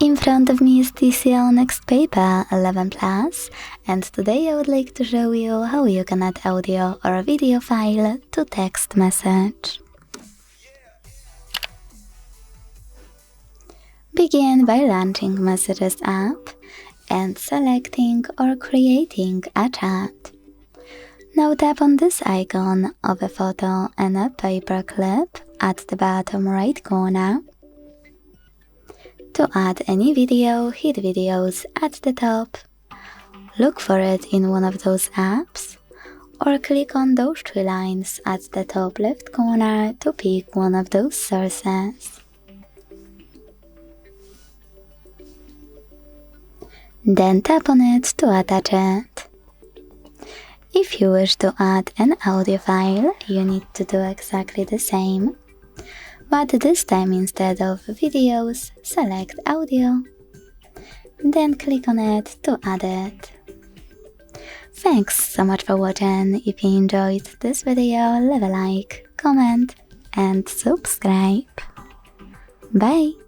In front of me is TCL NXTpaper 11 Plus, and today I would like to show you how you can add audio or video file to text message. Begin by launching Messages app and selecting or creating a chat. Now tap on this icon of a photo and a paper clip at the bottom right corner. To add any video, hit Videos at the top. Look for it in one of those apps, or click on those three lines at the top left corner to pick one of those sources. Then tap on it to attach it. If you wish to add an audio file, you need to do exactly the same. But this time, instead of videos, select audio. Then click on it to add it. Thanks so much for watching. If you enjoyed this video, leave a like, comment and subscribe. Bye!